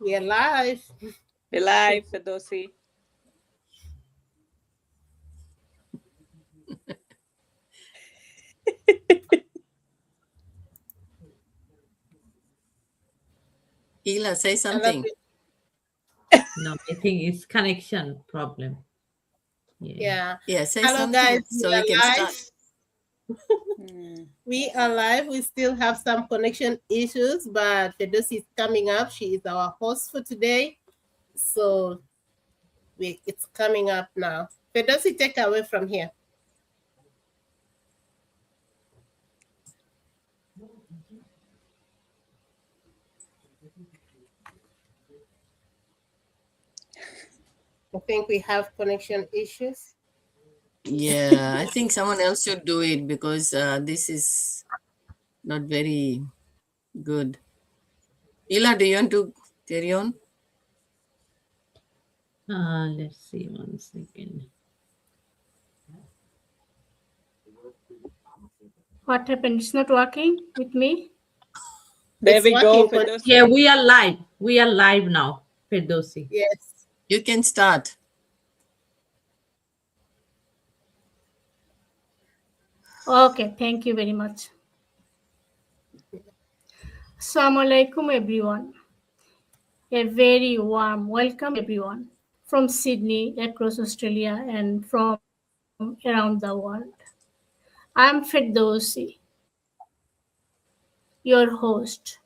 We are live. We're live, Firdausi. Ela, say I love something. it. No, I think it's connection problem. Yeah. Yeah, say Hello, something guys. We so we are can start. live. Hmm. We are live. We still have some connection issues, but Fedosi is coming up. She is our host for today. So it's coming up now. Fedosi, take away from here. I think we have connection issues. Yeah, I think someone else should do it because this is not very good. Ela, do you want to carry on? Let's see 1 second. What happened? It's not working with me. There It's we go, working for Firdausi. Yeah, we are live. We are live now, Firdosi. yes. You can start. Okay, thank you very much. Assalamu alaikum, everyone. A very warm welcome, everyone, from Sydney, across Australia, and from around the world. I'm Firdausi, your host,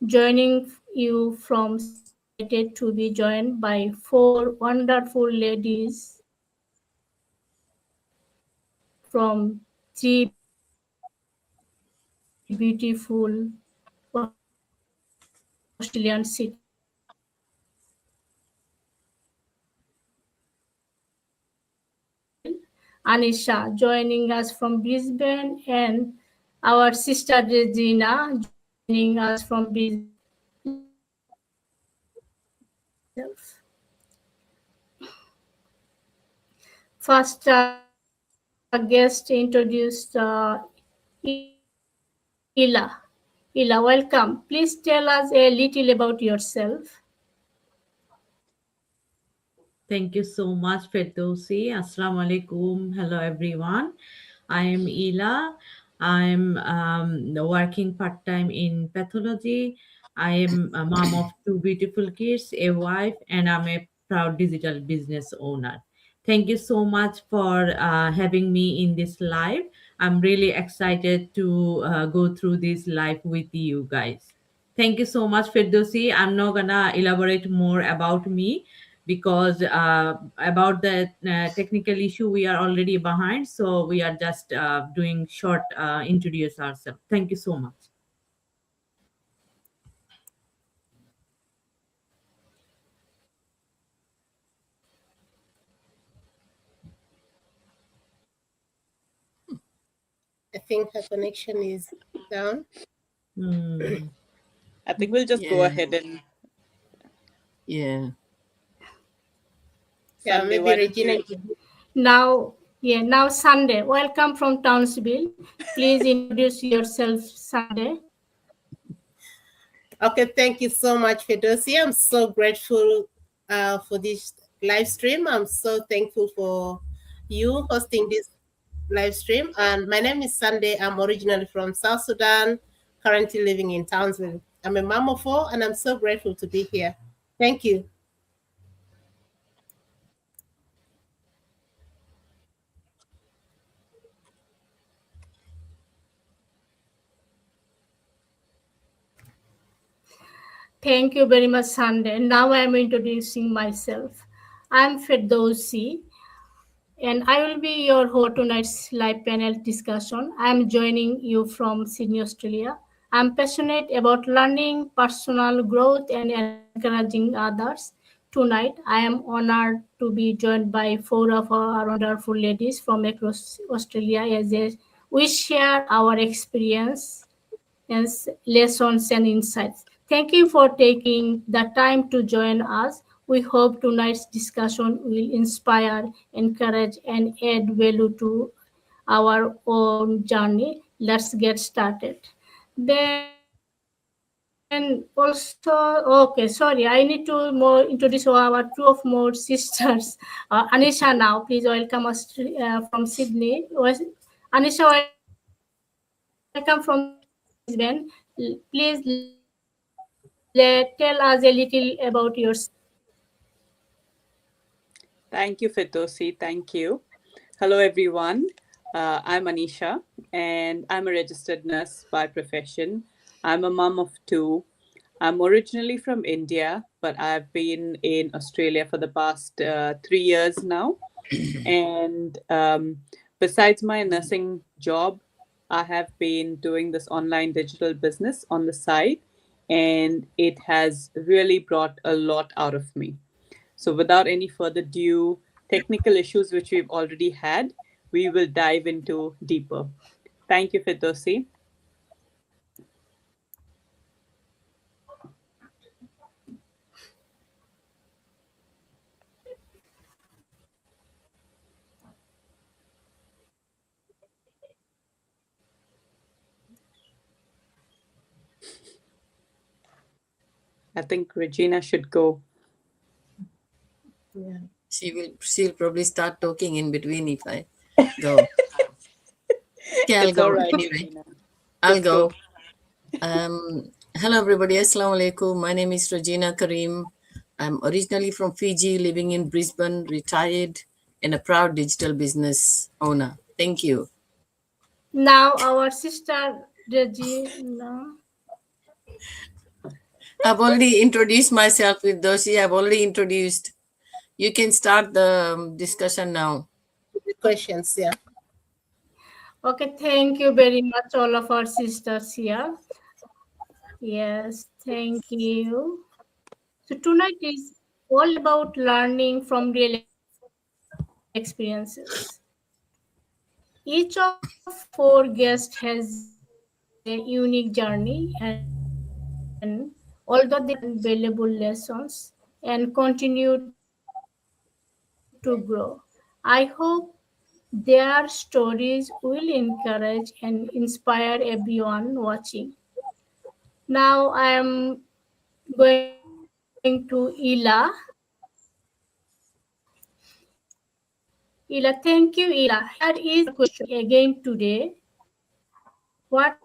joining you from Sydney. Delighted to be joined by four wonderful ladies from three beautiful Australian cities. Anisha joining us from Brisbane and our sister Regina joining us from Brisbane. Let me introduce myself. First, guest introduced Ila. Ila, welcome. Please tell us a little about yourself. Thank you so much, Firdosi. Assalamu alaikum. Hello, everyone. I am Ila. I'm working part time in pathology. I am a mom of two beautiful kids, a wife, and I'm a proud digital business owner. Thank you so much for having me in this live. I'm really excited to go through this live with you guys. Thank you so much, Firdosi. I'm not gonna elaborate more about me because about the technical issue we are already behind, so we are just doing short introduce ourselves. Thank you so much. I think her connection is down. Hmm. I think we'll just go Yeah, ahead and yeah. Yeah, Sunday. maybe Why don't Regina. you? Now Sunday. Welcome from Townsville. Please introduce yourself, Sunday. Okay, thank you so much, Fedosi. I'm so grateful for this live stream. I'm so thankful for you hosting this live stream. And my name is Sunday. I'm originally from South Sudan, currently living in Townsville. I'm a mom of four, and I'm so grateful to be here. Thank you. Thank you very much, Sunday. Now I am introducing myself. I'm Ferdowsi, and I will be your host tonight's live panel discussion. I am joining you from Sydney, Australia. I'm passionate about learning, personal growth, and encouraging others. Tonight, I am honored to be joined by four of our wonderful ladies from across Australia as we share our experience and lessons and insights. Thank you for taking the time to join us. We hope tonight's discussion will inspire, encourage, and add value to our own journey. Let's get started. Then, also, okay, sorry, I need to more introduce our two of more sisters. Anisha now, please welcome us from Sydney. Anisha, welcome from Brisbane. Please tell us a little about yourself. Thank you, Fitosi. Thank you. Hello, everyone. I'm Anisha, and I'm a registered nurse by profession. I'm a mom of two. I'm originally from India, but I've been in Australia for the past 3 years now. And besides my nursing job, I have been doing this online digital business on the side, and it has really brought a lot out of me. So, without any further ado, technical issues which we've already had, we will dive into deeper. Thank you, Fitosi. I think Regina should go. Yeah. She'll probably start talking in between if I go. Okay, I'll It's all go. right, Anyway, Regina. I'll Just go. go. Hello, everybody. Assalamu alaikum. My name is Regina Karim. I'm originally from Fiji, living in Brisbane, retired, and a proud digital business owner. Thank you. Now our sister Regina. I've already introduced myself with Doshi. I've already introduced. You can start the discussion now. The questions, yeah. Okay, thank you very much, all of our sisters here. Yes, thank you. So tonight is all about learning from real experiences. Each of four guests has a unique journey, and although they have valuable lessons and continue to grow, I hope their stories will encourage and inspire everyone watching. Now I am going to Ila. Ila, thank you, Ila. Here is your question again today. What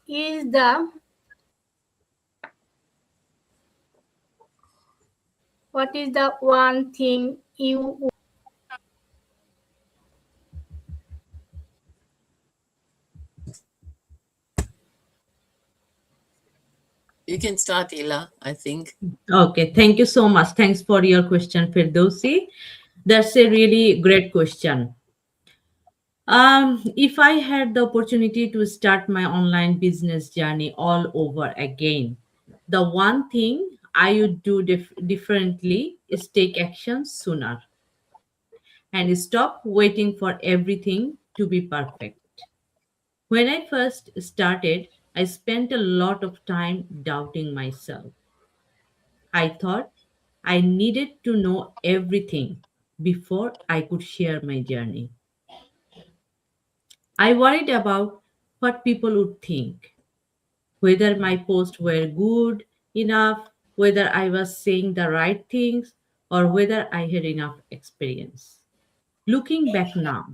is the one thing you You can start, Ila, I think. Okay, thank you so much. Thanks for your question, Firdausi. That's a really great question. If I had the opportunity to start my online business journey all over again, the one thing I would do differently is take action sooner and stop waiting for everything to be perfect. When I first started, I spent a lot of time doubting myself. I thought I needed to know everything before I could share my journey. I worried about what people would think, whether my posts were good enough, whether I was saying the right things, or whether I had enough experience. Looking back now,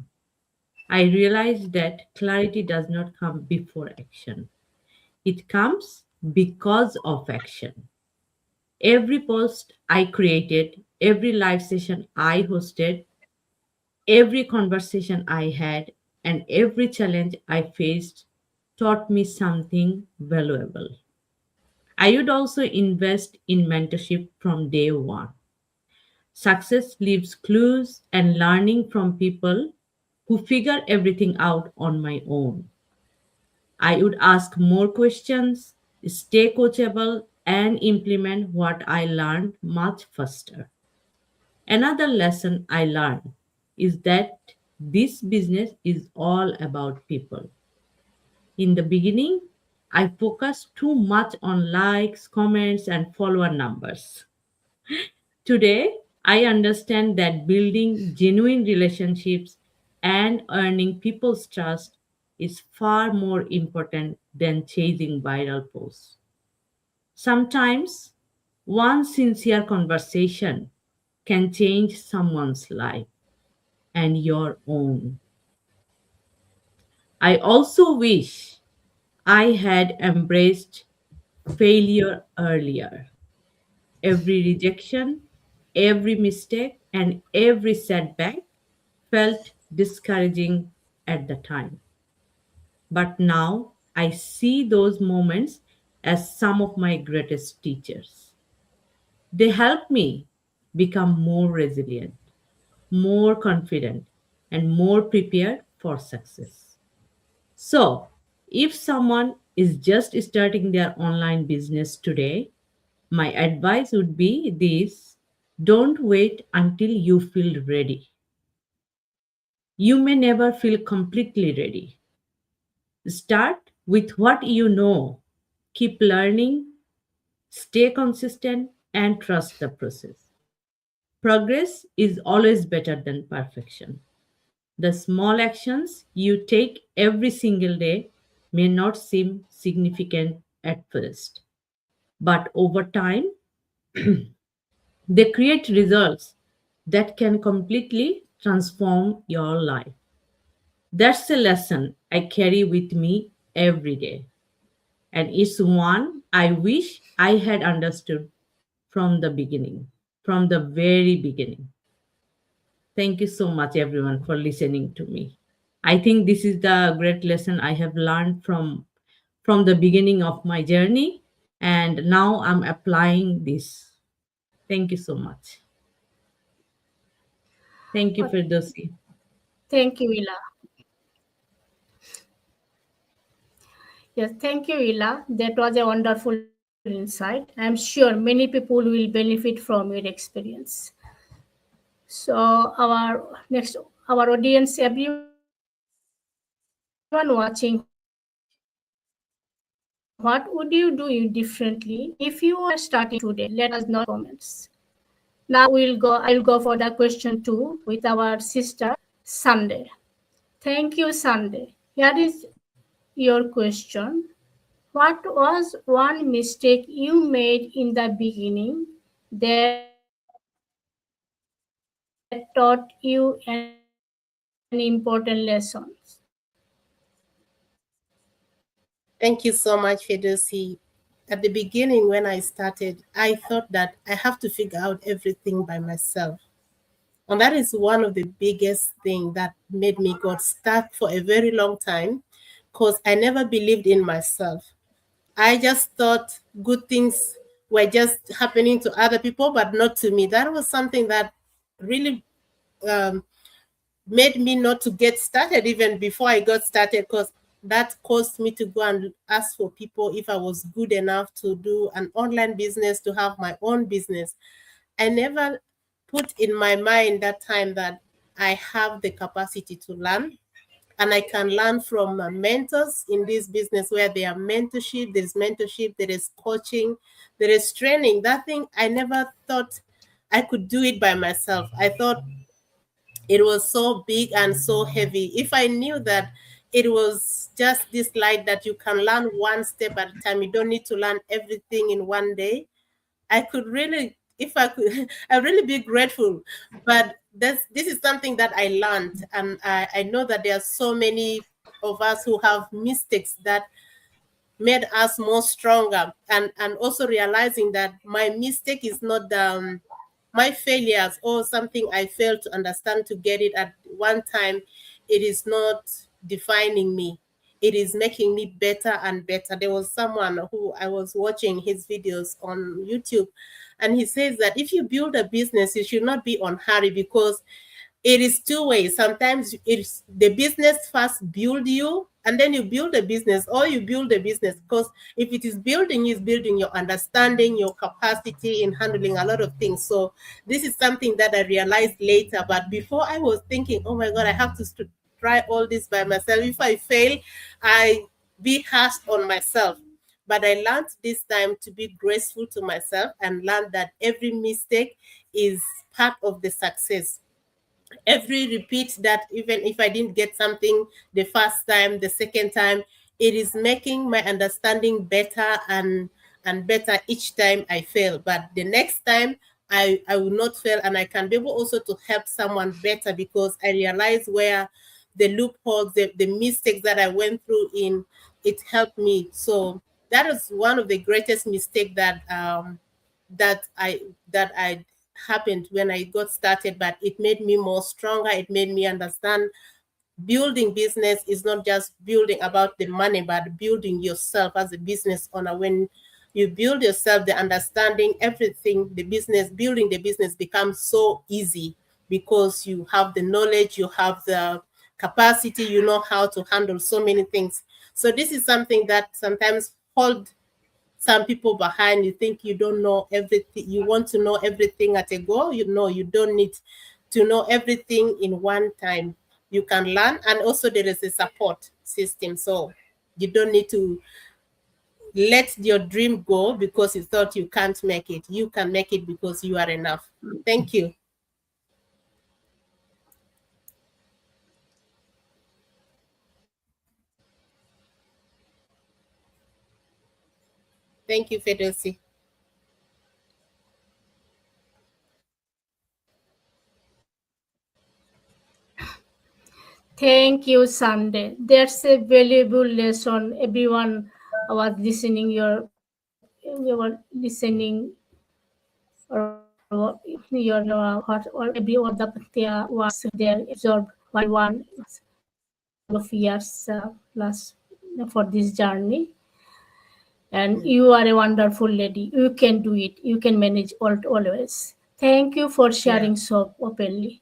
I realized that clarity does not come before action. It comes because of action. Every post I created, every live session I hosted, every conversation I had, and every challenge I faced taught me something valuable. I would also invest in mentorship from day one. Success leaves clues and learning from people who figure everything out on my own. I would ask more questions, stay coachable, and implement what I learned much faster. Another lesson I learned is that this business is all about people. In the beginning, I focused too much on likes, comments, and follower numbers. Today, I understand that building genuine relationships and earning people's trust is far more important than chasing viral posts. Sometimes one sincere conversation can change someone's life and your own. I also wish I had embraced failure earlier. Every rejection, every mistake, and every setback felt discouraging at the time. But now I see those moments as some of my greatest teachers. They help me become more resilient, more confident, and more prepared for success. So, if someone is just starting their online business today, my advice would be this: don't wait until you feel ready. You may never feel completely ready. Start with what you know. Keep learning, stay consistent, and trust the process. Progress is always better than perfection. The small actions you take every single day may not seem significant at first, but over time, they create results that can completely transform your life. That's a lesson I carry with me every day, and it's one I wish I had understood from the beginning, from the very beginning. Thank you so much, everyone, for listening to me. I think this is the great lesson I have learned from the beginning of my journey, and now I'm applying this. Thank you so much. Thank you, Firdausi. Thank you, Ila. Yes, thank you, Ila. That was a wonderful insight. I'm sure many people will benefit from your experience. So, our audience, everyone watching, what would you do differently if you are starting today? Let us know in comments. Now I will go for the question 2 with our sister Sunday. Thank you, Sunday. Here is your question. What was one mistake you made in the beginning that taught you an important lesson? Thank you so much, Fidusi. At the beginning, when I started, I thought that I have to figure out everything by myself. And that is one of the biggest things that made me got stuck for a very long time because I never believed in myself. I just thought good things were just happening to other people, but not to me. That was something that really made me not to get started even before I got started, because that caused me to go and ask for people if I was good enough to do an online business, to have my own business. I never put in my mind that time that I have the capacity to learn, and I can learn from mentors in this business where there are mentorship, there is coaching, there is training. That thing, I never thought I could do it by myself. I thought it was so big and so heavy. If I knew that it was just this light that you can learn one step at a time, you don't need to learn everything in one day, I could really, if I could, I'd really be grateful. But this is something that I learned, and I know that there are so many of us who have mistakes that made us more stronger, and also realizing that my mistake is not my failures or something I failed to understand to get it at one time. It is not defining me. It is making me better and better. There was someone who I was watching his videos on YouTube, and he says that if you build a business, you should not be on hurry, because it is two ways. Sometimes it's the business first build you, and then you build a business, or you build a business, because if it is building, is building your understanding, your capacity in handling a lot of things. So this is something that I realized later, but before I was thinking, oh my God, I have to try all this by myself. If I fail, I be harsh on myself. But I learned this time to be graceful to myself, and learned that every mistake is part of the success. Every repeat, that even if I didn't get something the first time, the second time, it is making my understanding better and better each time I fail. But the next time I will not fail, and I can be able also to help someone better because I realize where the loopholes, the mistakes that I went through in it helped me. So that is one of the greatest mistake that I happened when I got started, but it made me more stronger. It made me understand building business is not just building about the money, but building yourself as a business owner. When you build yourself, the understanding, everything, the business, building the business becomes so easy because you have the knowledge, you have the capacity, you know how to handle so many things. So this is something that sometimes hold some people behind. You think you don't know everything, you want to know everything at a go. You know, you don't need to know everything in one time. You can learn, and also there is a support system. So you don't need to let your dream go because you thought you can't make it. You can make it because you are enough. Thank you. Thank you, Fedosy. Thank you, Sunday. That's a valuable lesson. Everyone was listening. You were listening, or your what or every all the their was there absorbed by one of years plus for this journey. And you are a wonderful lady. You can do it. You can manage always. Thank you for sharing so openly.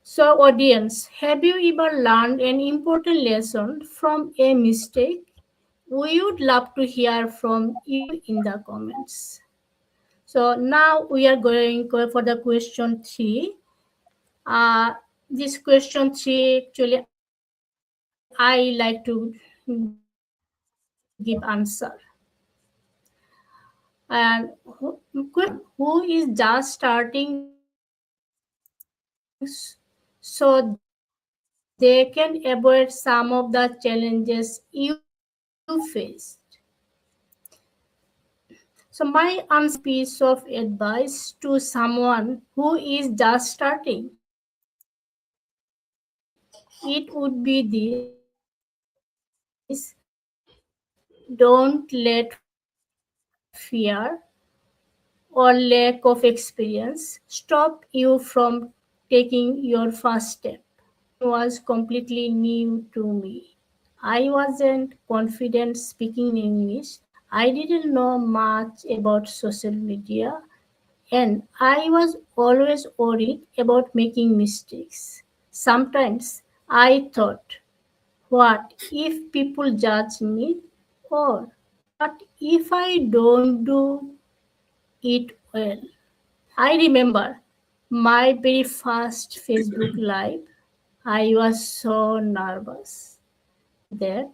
So, audience, have you ever learned an important lesson from a mistake? We would love to hear from you in the comments. So now we are going for the question 3. This question 3 actually I like to give answer. And who is just starting so they can avoid some of the challenges you faced. So my answer piece of advice to someone who is just starting, it would be this: don't let fear or lack of experience stop you from taking your first step. Was completely new to me. I wasn't confident speaking English. I didn't know much about social media, and I was always worried about making mistakes. Sometimes I thought, what if people judge me? Or what if I don't do it well? I remember my very first Facebook Live. I was so nervous that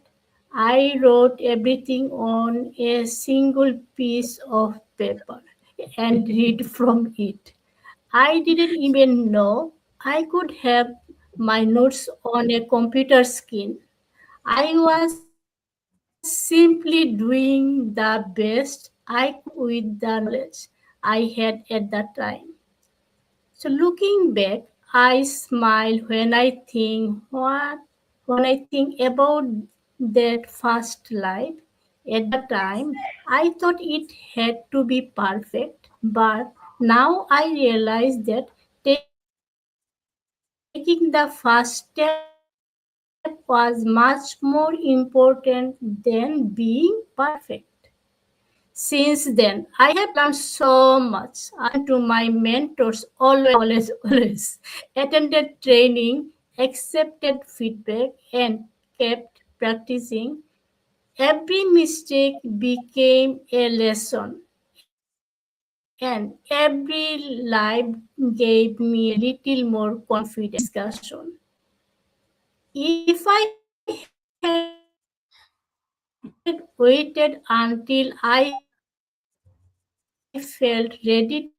I wrote everything on a single piece of paper and read from it. I didn't even know I could have my notes on a computer screen. I was simply doing the best I could with the knowledge I had at that time. So looking back, I smile when I think about that first life. At the time, I thought it had to be perfect, but now I realize that taking the first step was much more important than being perfect. Since then, I have learned so much. I listened to my mentors always, attended training, accepted feedback, and kept practicing. Every mistake became a lesson, and every life gave me a little more confidence discussion. If I had waited until I felt ready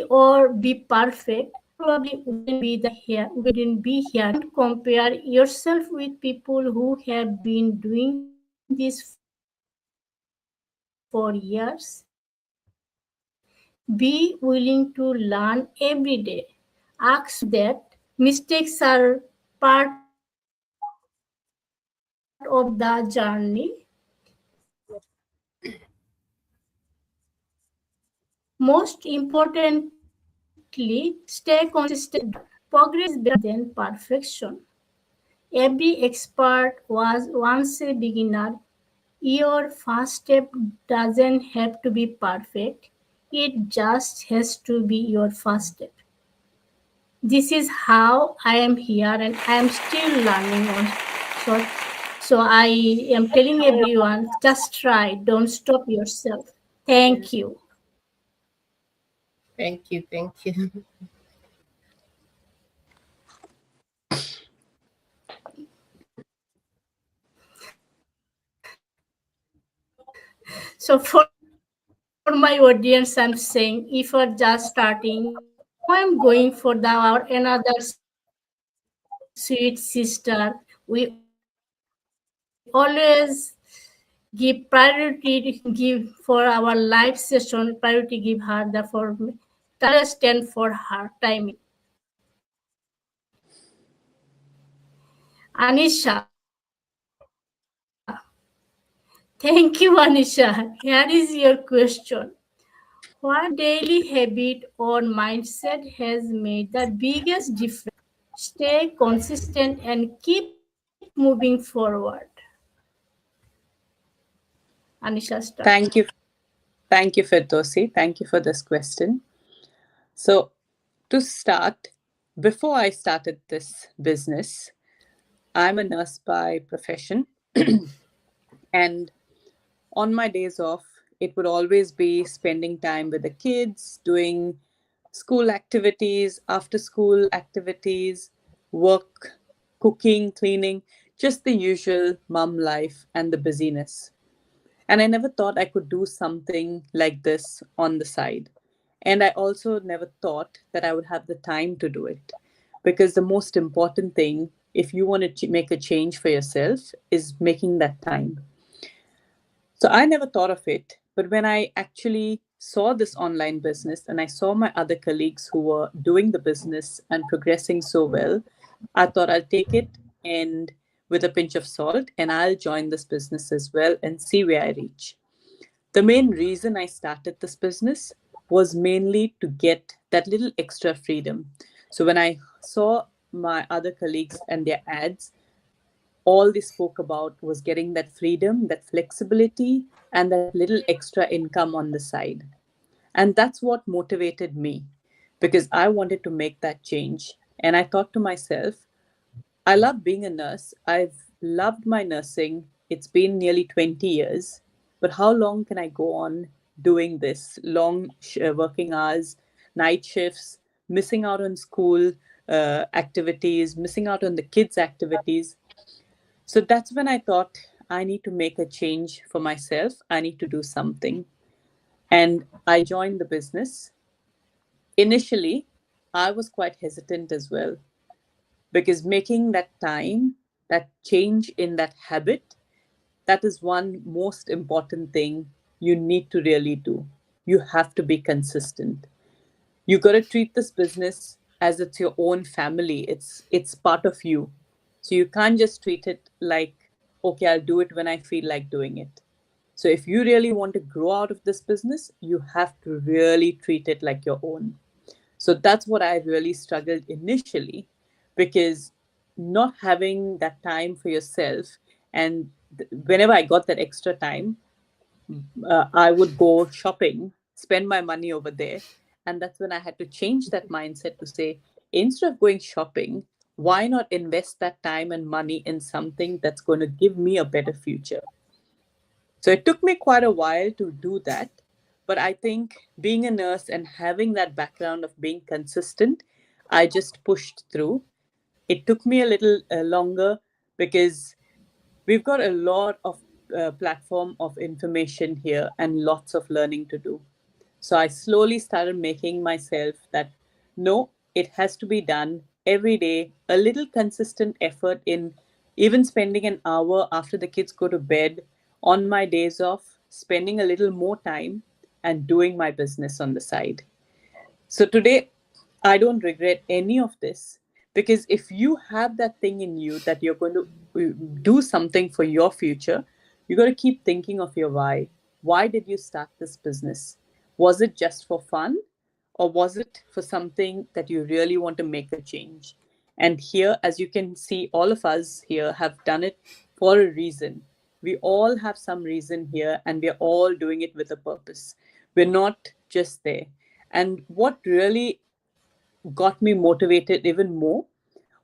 or be perfect, I would have probably wouldn't be here. Don't compare yourself with people who have been doing this for years. Be willing to learn every day. Ask that mistakes are part of the journey. Most importantly, stay consistent. Progress is better than perfection. Every expert was once a beginner. Your first step doesn't have to be perfect, it just has to be your first step. This is how I am here and I am still learning on. So, so I am telling everyone just try, don't stop yourself. Thank you. Thank you. Thank you. So for my audience, I'm saying if you're just starting, now I'm going for another sweet sister. We always give priority give for our live session. Priority give her always stand for her timing. Anisha. Thank you, Anisha. Here is your question. What daily habit or mindset has made the biggest difference? Stay consistent and keep moving forward. Anisha, start. Thank you. Thank you, Ferdowsi. Thank you for this question. So, to start, before I started this business, I'm a nurse by profession. And on my days off, it would always be spending time with the kids, doing school activities, after school activities, work, cooking, cleaning, just the usual mum life and the busyness. And I never thought I could do something like this on the side. And I also never thought that I would have the time to do it. Because the most important thing, if you want to make a change for yourself, is making that time. So I never thought of it. But when I actually saw this online business and I saw my other colleagues who were doing the business and progressing so well, I thought I'll take it and with a pinch of salt and I'll join this business as well and see where I reach. The main reason I started this business was mainly to get that little extra freedom. So when I saw my other colleagues and their ads, all they spoke about was getting that freedom, that flexibility, and that little extra income on the side. And that's what motivated me because I wanted to make that change. And I thought to myself, I love being a nurse. I've loved my nursing. It's been nearly 20 years. But how long can I go on doing this? Long working hours, night shifts, missing out on school activities, missing out on the kids' activities. So that's when I thought I need to make a change for myself. I need to do something. And I joined the business. Initially, I was quite hesitant as well because making that time, that change in that habit, that is one most important thing you need to really do. You have to be consistent. You got to treat this business as it's your own family. It's part of you. So you can't just treat it like, okay, I'll do it when I feel like doing it. So if you really want to grow out of this business, you have to really treat it like your own. So that's what I really struggled initially, because not having that time for yourself, and whenever I got that extra time, I would go shopping, spend my money over there. And that's when I had to change that mindset to say, instead of going shopping, why not invest that time and money in something that's going to give me a better future? So it took me quite a while to do that. But I think being a nurse and having that background of being consistent, I just pushed through. It took me a little longer because we've got a lot of platform of information here and lots of learning to do. So I slowly started making myself that, no, it has to be done every day, a little consistent effort in even spending an hour after the kids go to bed on my days off, spending a little more time and doing my business on the side. So today, I don't regret any of this, because if you have that thing in you that you're going to do something for your future, you got to keep thinking of your why. Why did you start this business? Was it just for fun, or was it for something that you really want to make a change? And here, as you can see, all of us here have done it for a reason. We all have some reason here, and we're all doing it with a purpose. We're not just there. And what really got me motivated even more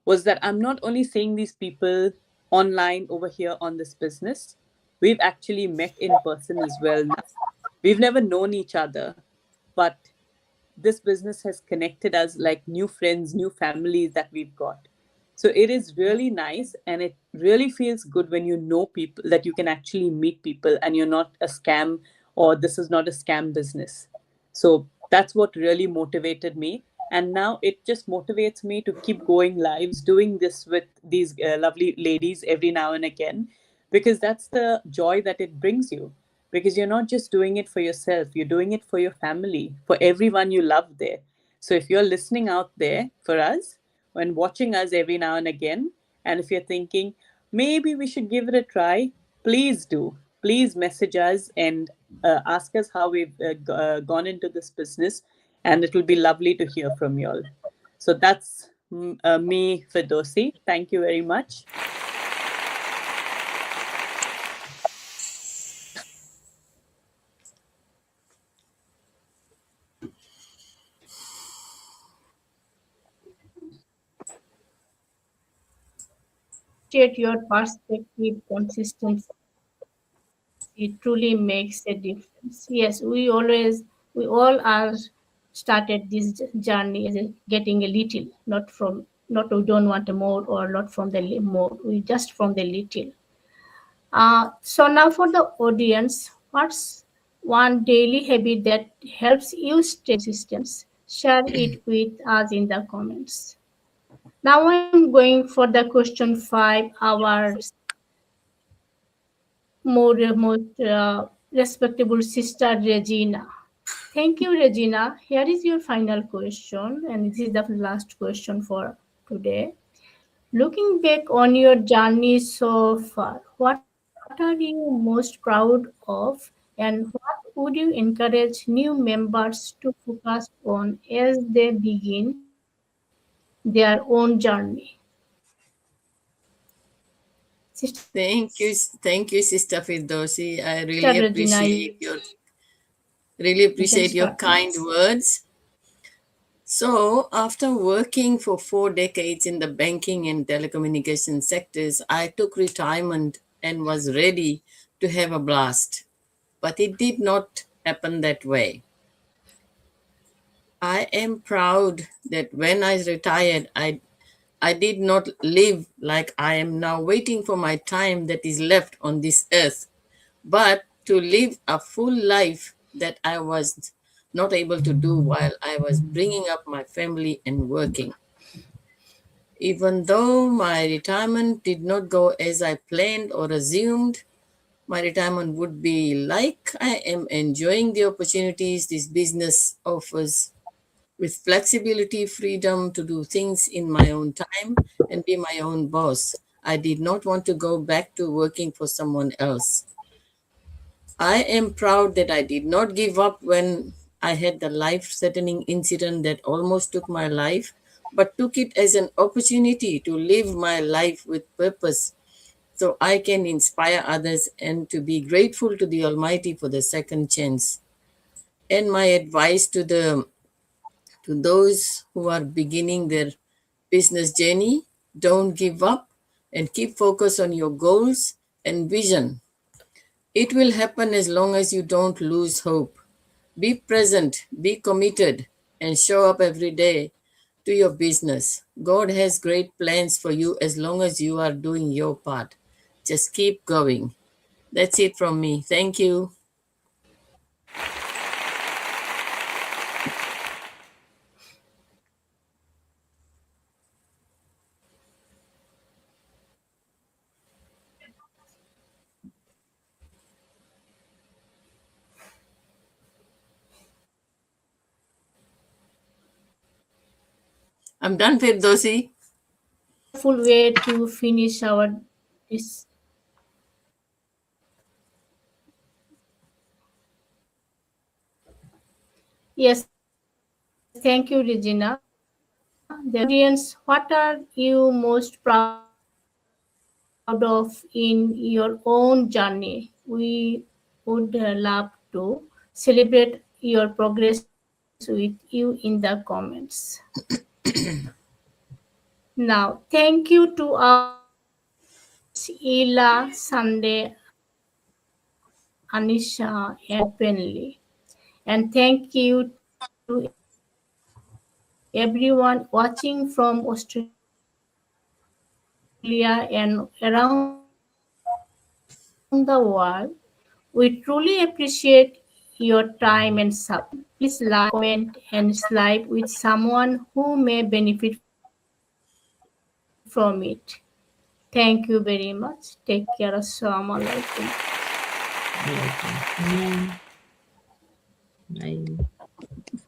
was that I'm not only seeing these people online over here on this business, we've actually met in person as well now. We've never known each other, but this business has connected us like new friends, new families that we've got. So it is really nice, and it really feels good when you know people, that you can actually meet people and you're not a scam, or this is not a scam business. So that's what really motivated me. And now it just motivates me to keep going lives, doing this with these lovely ladies every now and again, because that's the joy that it brings you. Because you're not just doing it for yourself, you're doing it for your family, for everyone you love there. So if you're listening out there for us, when watching us every now and again, and if you're thinking, maybe we should give it a try, please do. Please message us and ask us how we've gone into this business, and it will be lovely to hear from you all. So that's me, Firdausi. Thank you very much. State your perspective consistency. It truly makes a difference. Yes, we all are started this journey as getting a little, not we don't want a more, or not from the more, we just from the little. So now for the audience, what's one daily habit that helps you stay consistent? Share it with us in the comments. Now I'm going for the question 5, our most respectable sister Regina. Thank you, Regina. Here is your final question, and this is the last question for today. Looking back on your journey so far, what are you most proud of, and what would you encourage new members to focus on as they begin their own journey? Thank you, Sister Firdausi. I Sister Regina, really you appreciate can your start, kind please. words. So, after working for 4 decades in the banking and telecommunication sectors, I took retirement and was ready to have a blast. But it did not happen that way. I am proud that when I retired, I did not live like I am now waiting for my time that is left on this earth, but to live a full life that I was not able to do while I was bringing up my family and working. Even though my retirement did not go as I planned or assumed, my retirement would be like I am enjoying the opportunities this business offers, with flexibility, freedom to do things in my own time and be my own boss. I did not want to go back to working for someone else. I am proud that I did not give up when I had the life-threatening incident that almost took my life, but took it as an opportunity to live my life with purpose so I can inspire others and to be grateful to the Almighty for the second chance. And my advice to those who are beginning their business journey, don't give up and keep focus on your goals and vision. It will happen as long as you don't lose hope. Be present, be committed, and show up every day to your business. God has great plans for you as long as you are doing your part. Just keep going. That's it from me. Thank you. I'm done, Firdausi. Full way to finish our this. Yes, thank you, Regina. The audience, what are you most proud of in your own journey? We would love to celebrate your progress with you in the comments. Now, thank you to our Ila, Sunday, Anisha, and openly. And thank you to everyone watching from Australia and around the world. We truly appreciate your time and support. Please like, comment, and slide with someone who may benefit from it. Thank you very much. Take care. Assalamu alaikum. Walaikum salam. Bye.